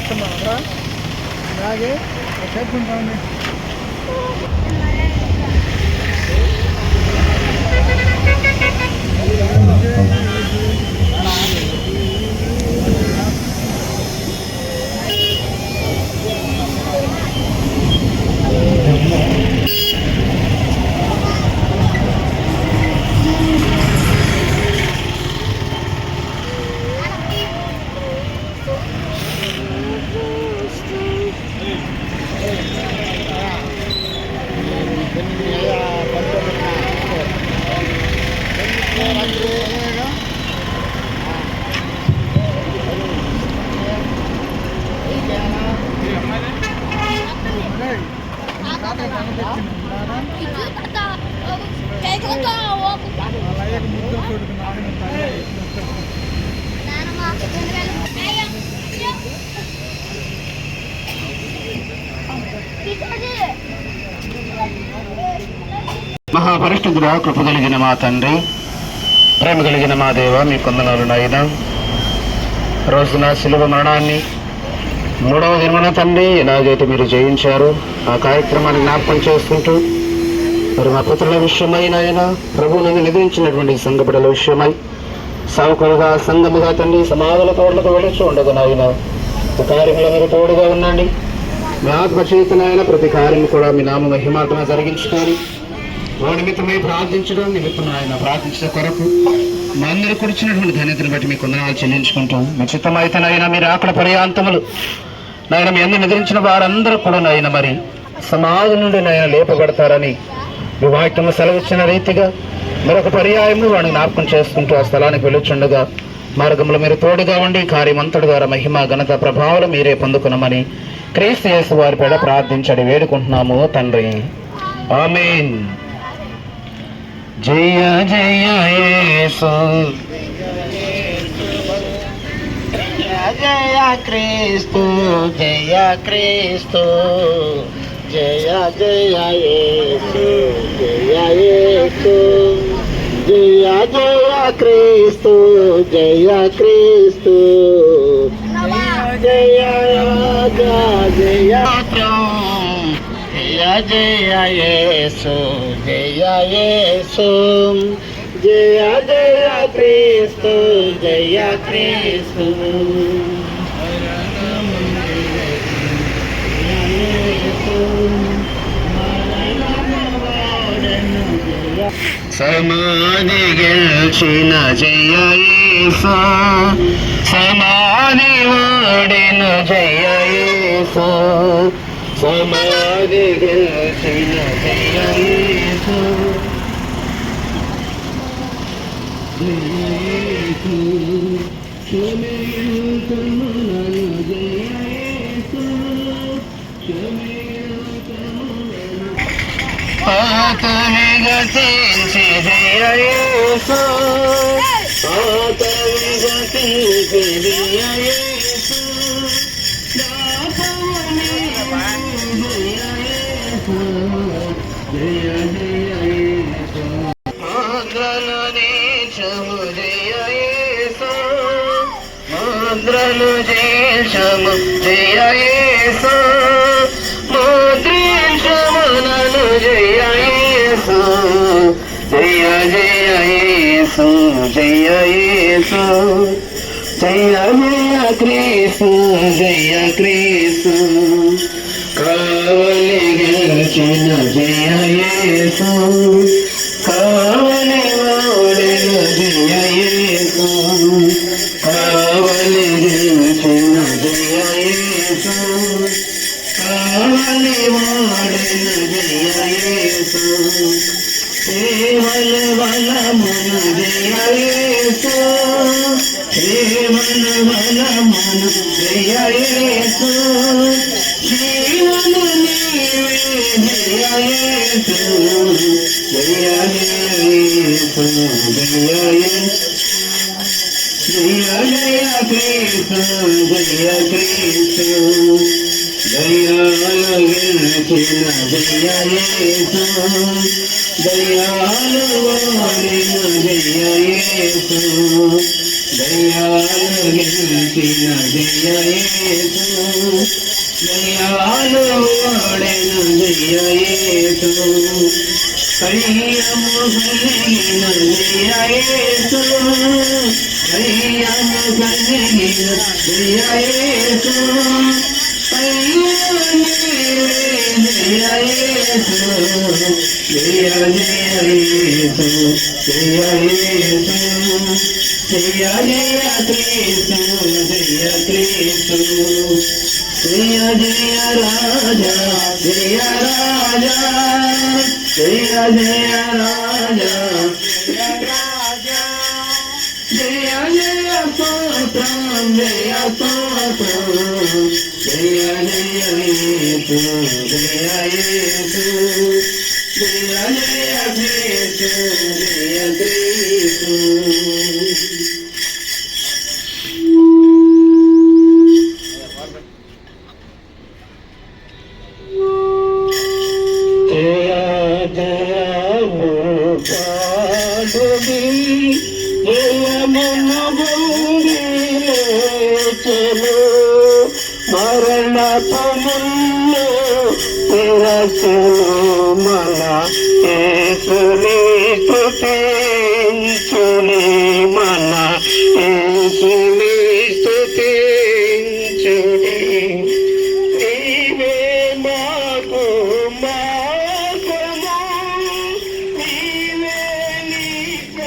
చేస్తున్నారా అలాగే చేస్తుంటామండి. మహాపరిష్ఠుడా, కృప కలిగిన మా తండ్రి, ప్రేమ కలిగిన మా దేవ, మీ కొందనాలు నాయన. రోజున శిలువ మరణాన్ని 3వ దినమున తండ్రి ఎలాగైతే మీరు జయించారు ఆ కార్యక్రమాన్ని జ్ఞాపకం చేసుకుంటూ మరి మా పుత్రుల విషయమై నాయన ప్రభువు నుండి నిద్రించినటువంటి సంఘ బిడ్డల విషయమై సావుకులుగా సంఘముగా తండ్రి సమాధుల తోటలకు వెళ్ళొచ్చు ఉండదు నాయన. కార్యంలో మీరు తోడుగా ఉండండి. మీ ఆత్మచేతనైన ప్రతి కార్యం కూడా మీ నామ మహిమాత్మ జరిగించుకొని ఓ నిమిత్తమై ప్రార్థించడం నిమిత్తం ఆయన ప్రార్థించిన కొరకు మా అందరూ కూర్చున్నటువంటి ధన్యతను బట్టి మీ కొందనాలు చెల్లించుకుంటాం. మీ చిత్తమైతేనైనా మీరు అక్కడ పర్యాంతములు నాయన మీ అందరూ నిద్రించిన వారందరూ కూడా నాయన మరి సమాధి నుండి నాయన లేపబడతారని మీ వాక్యము సెలవిచ్చిన రీతిగా మరొక పర్యాయము వాడిని జ్ఞాపకం చేసుకుంటూ ఆ స్థలానికి వెళ్ళొచ్చుండగా మార్గంలో మీరు తోడుగా ఉండి కార్యమంతటి ద్వారా మహిమ ఘనత ప్రభావాలు మీరే పొందుకున్నామని క్రీస్తు యేసు వారి పేడ ప్రార్థించడి వేడుకుంటున్నాము తండ్రి. ఆమేన్. జయ జయ యేసు, జయ జయ క్రీస్తు, జయ క్రీస్తు, జయ జయ యేసు, జయ యేసు, జయ జయ క్రీస్తు, జయ క్రీస్తు, జయ రాజా జయ జయ జయ యేసు, జయ యేసు, జయ జయ క్రీస్తు, జయ క్రీస్తు. సమాధి గెలిచిన జయ యేసు, సమాధి ఓడిన జయ యేసు, సమాధి గెలిచిన జయ యేసు, ఆతని గతించి జయ యేసు, ఆతని గతించి జయ యేసు, దాతని జయ యేసు, జయ జయ యేసు, మాద్రలు నీచము జయ యేసు, మాద్రలు చేశము జయ యేసు, ముద్రించమునను జయ యేసు, జయ జయ యేసు, జయ యేసు, జయ జయ క్రీస్తు, జయ క్రీస్తు, కావలి గెలిచిన జయ యేసు, కావలి ఓడిన జయ యేసు, కావలి గెలిచిన జయ యేసు, కావలి ఓడిన జయ యేసు, కేవల బలమును జయ యేసు, కేవల బలమును జయ యేసు, జీవను నీవే జయ యేసు, జయ యేసు, జయ యేసు, జయ జయ క్రీస్తు, జయ క్రీస్తు, దయాలు గెలిచిన జయ యేసు, దయాలు ఓడిన జయ యేసు, దయ్యాలు గెలిచిన జయ యేసు, దయ్యాలు ఓడెను జయ యేసు, కయ్యము కలిగిన జయ యేసు, కయ్యము కలిగిన జయ యేసు, జయ యేసు, జయ జయ యేసు, జయ యేసు, జయ జయ క్రీస్తు, జయ క్రీస్తు, జయ జయ రాజా, జయ రాజా, జయ జయ రాజా, జయ రాజా, జయ జయ స్తోత్రం, జయ స్తోత్రం, జయ జయ యేసు, జయ యేసు, జయ జయ క్రీస్తు, జయ క్రీస్తు. జయ జయ పాడుడి జయమును మరణమును తిరచును మన యేసుని స్తుతించుని, మన యేసుని స్తుతించుని. నీవే మాకు మార్గము, నీవే నిత్య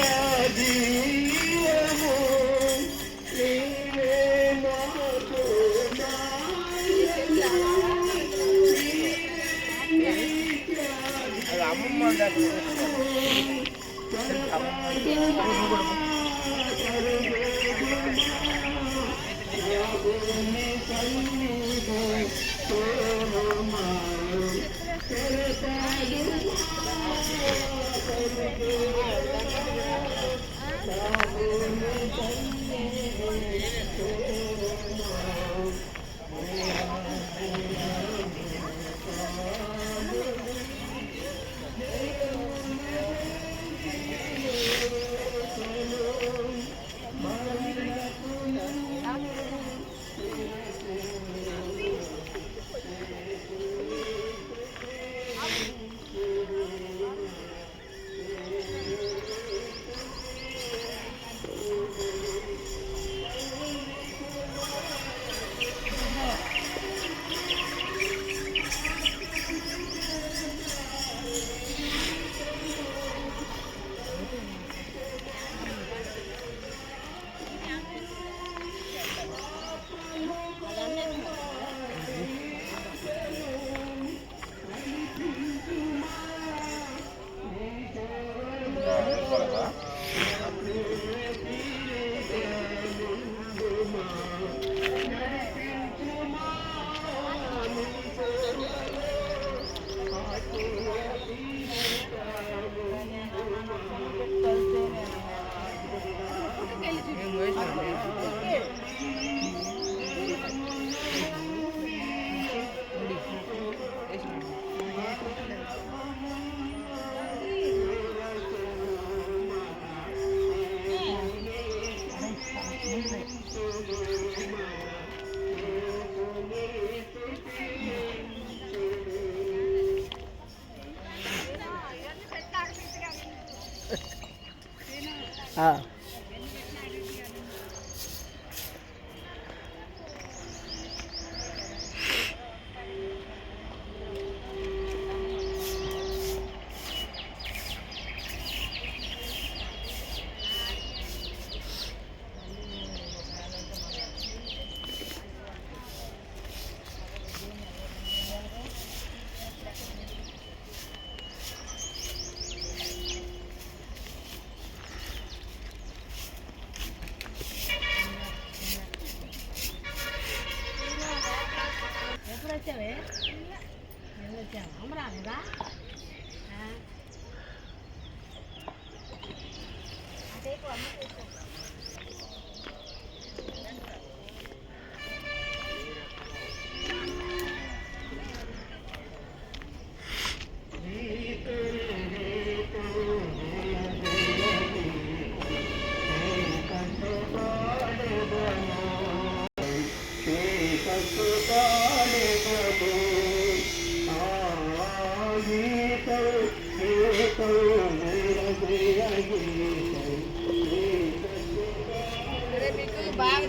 జీవము, నీవే మాకు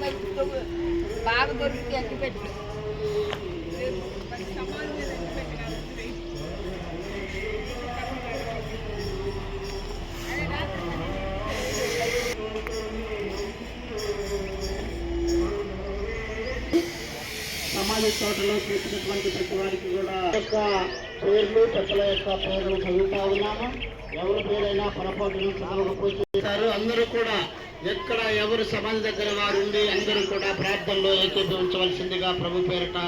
మీకు బాగా దొరికి అట్టి పెట్టు సమాజ తోటలో చేసినటువంటి ప్రతి వారికి కూడా యొక్క పేర్లు పెద్దల యొక్క పేర్లు చదువుతా ఉన్నాము. ఎవరి పేరైనా పొరపాటును చదవకపోతారు. అందరూ కూడా ఎక్కడ ఎవరు సమాజ దగ్గర వారు ఉండి అందరూ కూడా ప్రార్థనలో ఏకీభవించవలసిందిగా ప్రభు పేరిట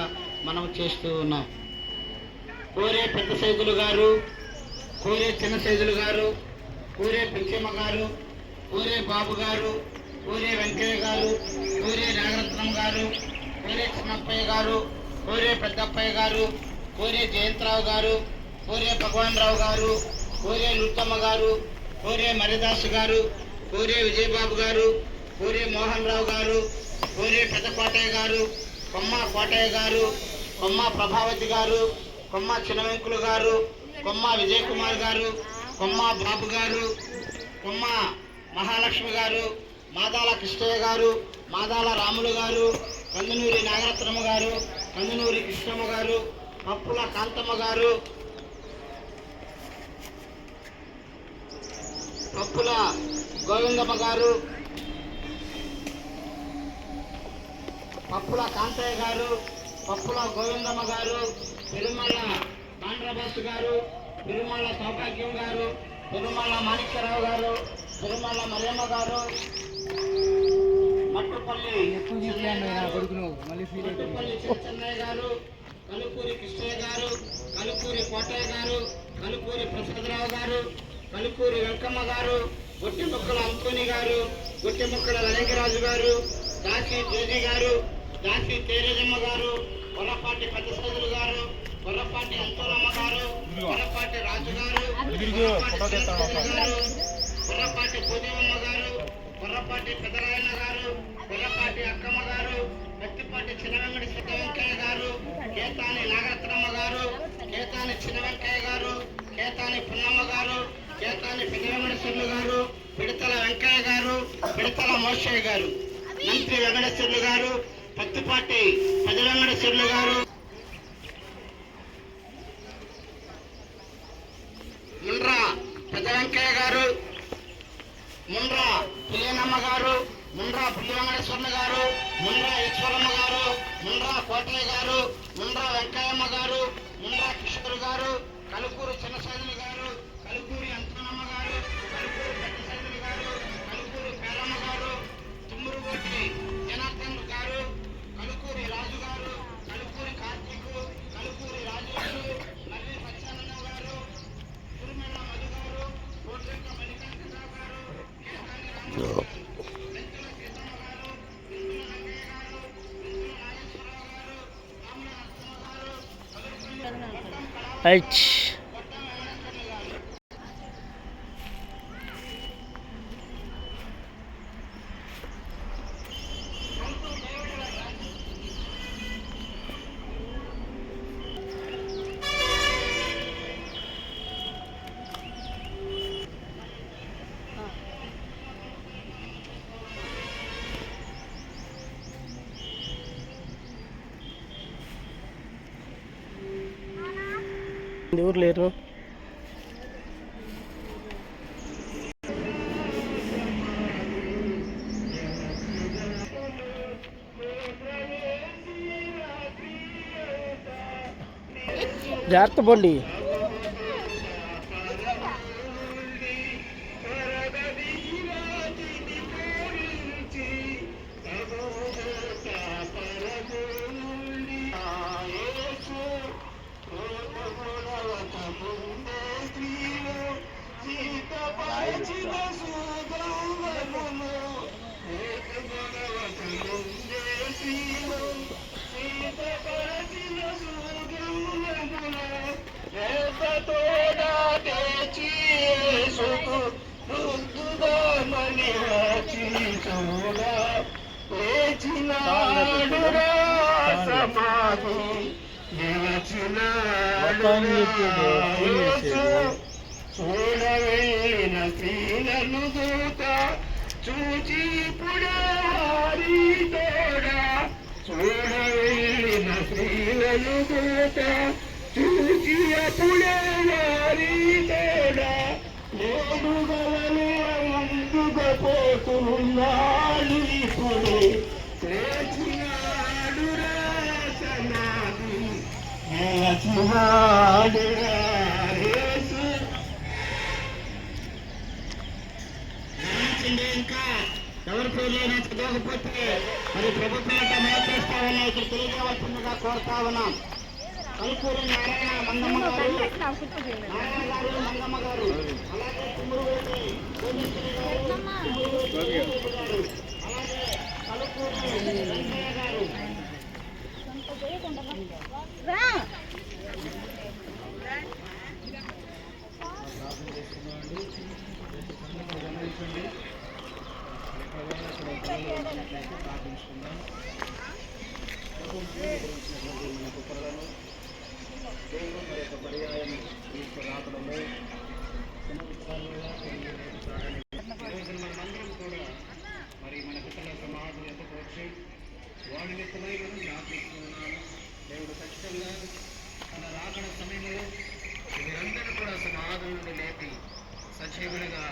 మనం చేస్తూ ఉన్నాం. కోరే పెద్ద సైదులు గారు, కోరే చిన్న సైదులు గారు, కోరే పెంచమ్మ గారు, కోరే బాబు గారు, కోరే వెంకయ్య గారు, కోరే నాగరత్నం గారు, కోరే చిన్నప్పయ్య గారు, కోరే పెద్దప్పయ్య గారు, కోరే జయంతరావు గారు, కోరే భగవాన్ రావు గారు, కోరే నృత్తమ్మ గారు, కోరే మరిదాసు గారు, కోరే విజయబాబు గారు, కోరే మోహన్ రావు గారు, కోరే పెద్ద కోటయ్య గారు, కొమ్మ కోటయ్య గారు, కొమ్మ ప్రభావతి గారు, కొమ్మ చిన్నవెంకులు గారు, కొమ్మ విజయ్ కుమార్ గారు, కొమ్మ బాబు గారు, కొమ్మ మహాలక్ష్మి గారు, మాదాల కృష్ణయ్య గారు, మాదాల రాములు గారు, కందునూరి నాగరత్నమ్మ గారు, కందునూరి కృష్ణమ్మ గారు, పప్పుల కాంతమ్మ గారు, పప్పుల గోవిందమ్మ గారు, పప్పుల కాంతయ్య గారు, పప్పుల గోవిందమ్మ గారు, తిరుమల పాండ్రబాసు గారు, తిరుమల సౌభాగ్యం గారు, తిరుమల మాణిక్యరావు గారు, తిరుమల మరియమ్మ గారు, మట్టుపల్లి చెన్నయ్య గారు, కలుకూరి కృష్ణయ్య గారు, కలుకూరి కోటయ్య గారు, కలుకూరి ప్రసాదరావు గారు, కలుకూరి వెంకమ్మ గారు, గొట్టిముక్కల అంతోని గారు, గొట్టిముక్కల రంగరాజు గారు, దాసి జోజి గారు, దాసి తేరజమ్మ గారు, కొల్లపాటి పెద్ద సోదరు గారు, కొల్లపాటి అంతోలమ్మ గారు, కొల్లపాటి రాజు గారు, కొల్లపాటి పూజమ్మ గారు, కొర్రపాటి పెదరాయన్న గారు, కొర్రపాటి అక్కమ్మ గారు, కత్తిపాటి చిన్నవెంకటి సిద్ధ వెంకయ్య గారు, కేతాని నాగరత్నమ్మ గారు, కేతాని చిన్న వెంకయ్య గారు, కేతాని పున్నమ్మ గారు, కేతాని పెద్దవెంకటేశ్వర్లు గారు, పిడతల వెంకయ్య గారు, పిడతల మోషయ్య గారు, మంత్రి వెంకటేశ్వర్లు గారు, పత్తిపాటి పెద్ద వెంకటేశ్వర్లు గారు, ముండ్రా పెద్ద వెంకయ్య గారు, ముండ్రా పులియనమ్మ గారు, ముండ్రా పుల్లి వెంకటేశ్వర్లు గారు, ముండ్రా ఈశ్వరమ్మ గారు, ముండ్రా కోటయ్య గారు, ముండ్రా వెంకయ్యమ్మ గారు, ముండ్రా కిషోర్ గారు, కలుకూరు చిన్న సైదులు గారు, కలుకూరి అంతనమ్మ గారు, కలుకూరు పెద్ద సైదులు గారు, కలుకూరి పేరమ్మ గారు, తుమ్మురుగోటి జనార్దన్ గారు, కలుకూరి రాజు గారు, కలుకూరి కార్తీక్, కలుకూరి రాజేష్, నల్లి సత్యానంద గారు, తిరుమల మధు గారు, కోట్రెక్క మల్లికార్జునరావు గారు, కేశాని రామరావు గారు, వెంకల సీతమ్మ గారు, వెంకల రంగయ్య గారు, వెంకల నాగేశ్వరరావు గారు, రాముల నరసింహ గారు, కలుకూరి కొట్టం కళావతి గారు, కొట్టం వెంకటేశ్వర్లు గారు. ఎవరు లేరు. జాగ్రత్త బండి. లేచినాడురా సమాధి చూడవెళ్ళిన స్త్రీలను దూత చూచి పుడారి తోడ చూడవెళ్ళిన స్త్రీలను దూత చూచి పుడారి తోడ ఏడుగలే అందుకపోతున్నాడు ఇప్పుడు లేచినాడురా సమాధి లేచినాడురా యేసు. ఇంకా ఎవరి పేర్లైనా చదవకపోతే మరి ప్రభుత్వం మేల్చేస్తామని ఇక్కడ తెలియవలసిందిగా కోరుతా ఉన్నాం. కలుకూరి నారాయణ మంగమ్మ గారు, నారాయణ గారు, మంగమ్మ గారు, అలాగే కుమ్మరువేటి కోటేశ్వరి గారు, కుమ్మరువేటి గారు, అలాగే కలుకూరి వెంకయ్య గారు. మరి మన పిల్లల సమాజం ఎంతకు వచ్చి వాడి వ్యక్తమై మనం ప్రార్థిస్తున్నాము. దేవుడు ఖచ్చితంగా తన రాకడ సమయంలో వీరందరూ కూడా సమాజం నుండి లేపి సజీవులుగా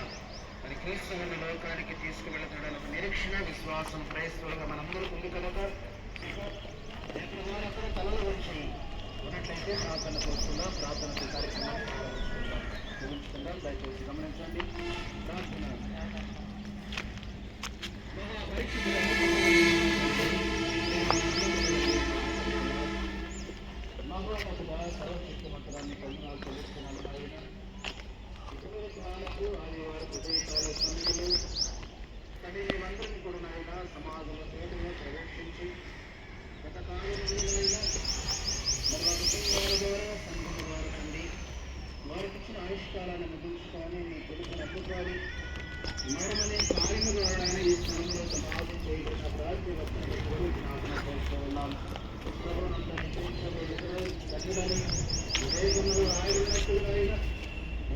మరి క్రీస్తువుని లోకానికి తీసుకువెళతాడని ఒక నిరీక్షణ, విశ్వాసం, క్రైస్తవులుగా మనందరూ ఉంది కనుక ఎక్కడ తలలు వచ్చి ఉన్నట్లయితే ప్రార్థన చేస్తున్నాం. ప్రార్థన కార్యక్రమాన్ని ముగించుకుందాం. దయచేసి గమనించండి. ప్రార్థన మహోన్నతుడా, సర్వశక్తిమంతుడాన్ని వందనాలు చెల్లిస్తున్నాను. ఇటువంటి వారి హృదయకాల సన్నిధులు కానీ మేమందరికీ కూడా నాయన సమాజంలో తేటగా ప్రవేశించి గత కాలంలో మరి వారి కుటుంబాల ద్వారా సంఘం ద్వారా తండ్రి వారికి ఇచ్చిన ఆవిష్కారాన్ని ముగించుకొని మీ కొడుకు అద్భుతాలు మరణమనే కార్యము ద్వారా ఈ స్థలంలో సమాజం చేయబడిన ప్రార్థన జ్ఞాపన చేస్తూ ఉన్నాం.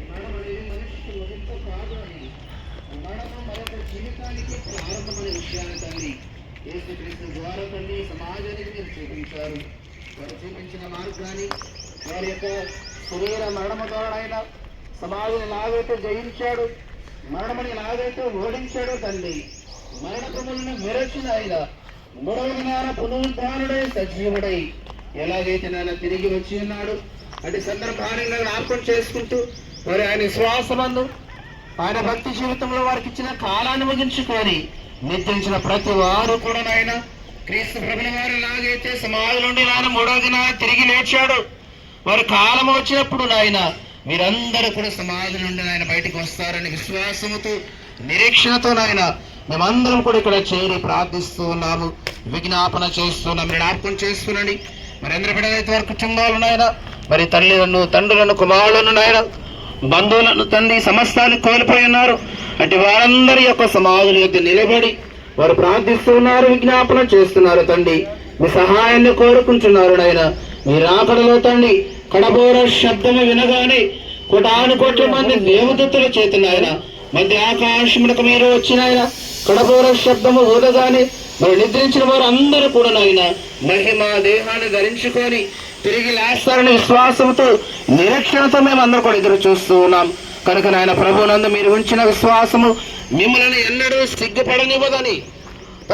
మరణం అనేది మనిషికి ముగింపు కాదు అని, మరణం మరొక జీవితానికి ప్రారంభమైన విషయాన్ని తండ్రి యేసుక్రీస్తు ద్వారా తండ్రి సమాజానికి మీరు చూపించారు. వారు చూపించిన మార్గాన్ని వారి యొక్క శరీర మరణము ద్వారా ఆయన సమాజం ఎలాగైతే జయించాడు, మరణముని ఎలాగైతే ఓడించాడో తండ్రి మరణములను మెరచిన ఆయన మూడవ దినాన పునరుద్ధానుడై సజీవుడై ఎలాగైతే నాయన తిరిగి వచ్చి ఉన్నాడు అటు సందర్భాన్ని జ్ఞాపకం చేసుకుంటూ మరి ఆయన విశ్వాసమందు ఆయన భక్తి జీవితంలో వారికి ఇచ్చిన కాలాన్ని ముగించుకొని నిర్దించిన ప్రతి వారు కూడా నాయన క్రీస్తు ప్రభుని వారు ఎలాగైతే సమాధి నుండి నాయన మూడవ దినాన తిరిగి లేచాడు, వారి కాలం వచ్చినప్పుడు నాయన మీరందరూ కూడా సమాధి నుండి ఆయన బయటికి వస్తారని విశ్వాసముతో నిరీక్షణతో నాయన మేమందరం కూడా ఇక్కడ చేరి ప్రార్థిస్తూ ఉన్నాము, విజ్ఞాపన చేస్తున్నాం. మీరు జ్ఞాపకం చేస్తున్నాండి. మరి అందరి బిడ్డలైతే వారి కుటుంబాలు నాయన మరి తల్లిలను, తండ్రులను, కుమారులను నాయన బంధువులను తండ్రి సమస్తాన్ని కోల్పోయి ఉన్నారు. అంటే వారందరి యొక్క సమాధుల యొక్క నిలబడి వారు ప్రార్థిస్తూ ఉన్నారు, విజ్ఞాపన చేస్తున్నారు. తండ్రి మీ సహాయాన్ని కోరుకుంటున్నారు నాయన. మీ రాకడలో తండ్రి కడబోర శబ్దము వినగానే కోటాను కోట్ల మంది దేవదత్తుల చేతులు ఆయన మధ్య ఆకాశమునకు మీరు వచ్చిన ఆయన కడబోర శబ్దము ఊదగానే మరి నిద్రించిన వారు అందరూ కూడా నాయన మహిమ దేహాన్ని ధరించుకొని తిరిగి లేస్తారని విశ్వాసంతో నిరీక్షణతో మేము అందరూ కూడా ఎదురు చూస్తూ ఉన్నాం. కనుక నాయన ప్రభునందు మీరు ఉంచిన విశ్వాసము మిమ్మల్ని ఎన్నడూ సిగ్గుపడనివ్వదని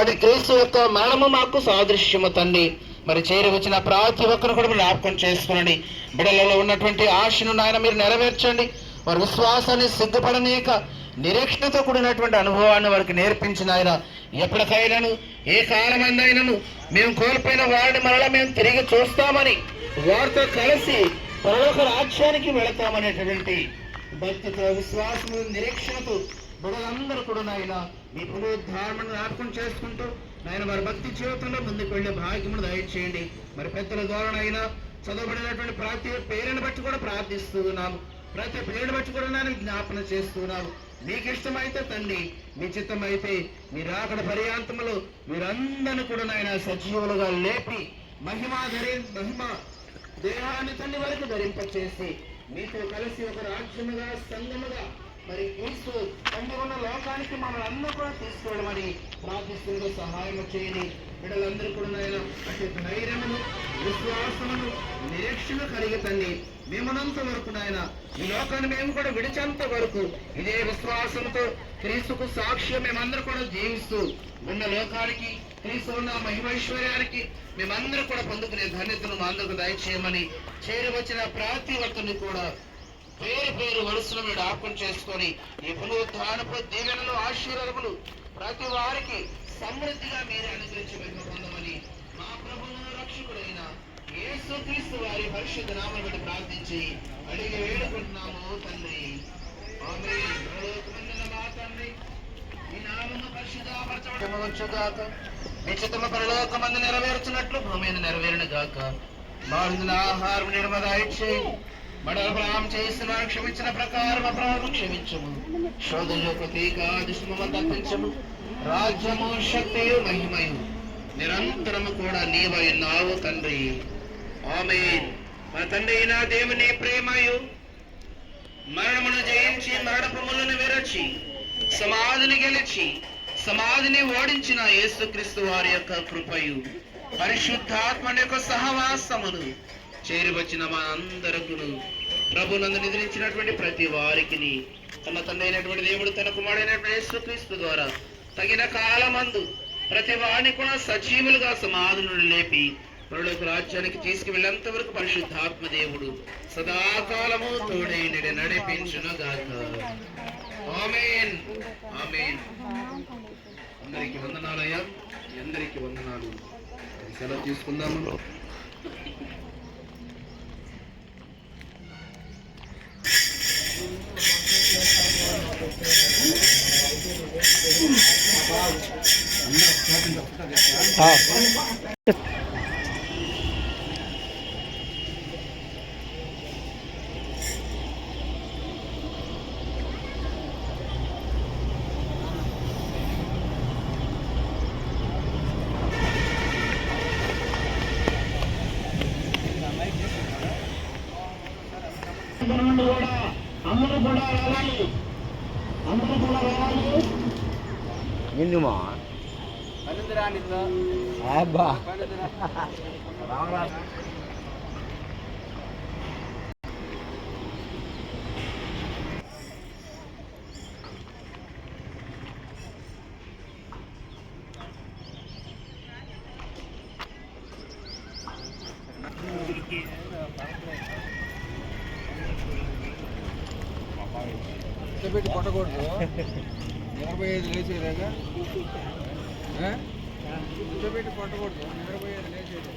అది క్రీస్తు యొక్క మరణము మాకు సాదృశ్యము తండ్రి. మరి చేరి వచ్చిన ప్రతి ఒక్కరు కూడా మీరు జ్ఞాపకం చేసుకోండి. బిడ్డలలో ఉన్నటువంటి ఆశను నాయన మీరు నెరవేర్చండి. వారి విశ్వాసాన్ని సిగ్గుపడనీయక నిరీక్షణతో కూడినటువంటి అనుభవాన్ని వారికి నేర్పించిన ఆయన ఎప్పటికైనాను ఏ కాలమందైనను మేము కోల్పోయిన వారిని మరలా మేము తిరిగి చూస్తామని వారితో కలిసి పరలోక రాజ్యానికి వెళతామనేటువంటి భక్తితో విశ్వాసము నిరీక్షణతో బిడ్డలందరూ కూడా నాయన మీ పునరుద్ధారణను జ్ఞాపకం చేసుకుంటూ నాయన వారి భక్తి జీవితంలో ముందుకు వెళ్ళే భాగ్యమును దయచేయండి. మరి పెద్దల ద్వారా అయినా చదవబడినటువంటి ప్రతి పేరుని బట్టి కూడా ప్రార్థిస్తున్నాము, ప్రతి పేరుని బట్టి కూడా నేను జ్ఞాపన చేస్తున్నాము. మీకు ఇష్టమైతే తండ్రి, మీ చిత్తమైతే మీరు అక్కడ పర్యాంతములో మీరందరూ కూడా నాయన సజీవులుగా లేపి మహిమ దేహాన్ని తండ్రి వరకు ధరింపచేసి మీతో కలిసి ఒక రాజ్యముగా సంఘముగా మరి క్రీస్తు తండ్రి ఉన్న లోకానికి మమ్మల్ని అందరూ కూడా తీసుకెళ్ళమని ప్రార్థిస్తుందో సహాయం చేయని బిడ్డలందరూ కూడా నాయన అటు ధైర్యమును విశ్వాసమును నిరీక్షణ కలిగి తండ్రి మేమునంత వరకు నాయన ఈ లోకాన్ని మేము కూడా విడిచేంత వరకు ఇదే విశ్వాసంతో క్రీస్తుకు సాక్ష్యం మేమందరూ కూడా జీవిస్తూ ఉన్న లోకానికి క్రీస్తు ఉన్న మహిమైశ్వర్యానికి మేమందరూ కూడా పొందుకునే ధన్యతను మా అందరికి దయచేయమని చేరవచ్చిన ప్రతి ఒక్కరిని కూడా పేరు పేరు వరుసను మీరు జ్ఞాపకం చేసుకొని ఈ పునరుద్ధానపు దీవెనలు ఆశీర్వాదములు ప్రతి వారికి సమృద్ధిగా మీరే అనుగ్రహించి మేము పొందమని మా ప్రభువును రక్షకుడైన యేసుక్రీస్తు వారి పరిశుద్ధ నామమును బట్టి ప్రార్థించి అడిగి వేడుకుంటున్నాము తండ్రి. ఆమేన్. పరలోకమందున్న మా తండ్రి, మీ నామము పరిశుద్ధపరచబడుగాక. మీ చిత్తము పరలోకమందు నెరవేర్చినట్లు భూమి మీద నెరవేరును గాక. మా ఆహారం నిర్మదాయిచ్చేయండి. మడలప్రాం చేసిన క్షమించిన ప్రకారం అపరాధం క్షమించము. శోధనలోకి తీగ దుష్మము తప్పించము. రాజ్యము శక్తియు మహిమయు నిరంతరము కూడా నీవై ఉన్నావు తండ్రి. ఆమేన్. మన తండ్రి అయిన దేవుని ప్రేమయు మరణమును జయించి మరణపు ముళ్ళను విరచి సమాధిని గెలిచి సమాధిని ఓడించిన యేసుక్రీస్తు వారి యొక్క కృపయు పరిశుద్ధాత్మ యొక్క సహవాసమును చేరి వచ్చిన మా అందరకును ప్రభునందు నిద్రించినటువంటి ప్రతి వారికి తన తండ్రి అయినటువంటి దేవుడు తన కుమారుడైనటువంటి యేసుక్రీస్తు ద్వారా తగిన కాలమందు ప్రతి వారిని కూడా సజీవులుగా సమాధి నుండి లేపి పరలోక రాజ్యానికి తీసుకువెళ్ళేంత వరకు పరిశుద్ధాత్మ దేవుడు సదాకాలము తోడై నడిపించును గాక. ఆమేన్. ఆమేన్. అందరికి వందనాలయ్యా, అందరికి వందనాలు. సెలవు తీసుకుందాము. అందరూ కూడా రావాలి. ఎందుమా అబ్బా పెట్టి కొట్టకూడదు. 25 లేచేదాకా పెట్టి కొట్టకూడదు. 25 లేచేది.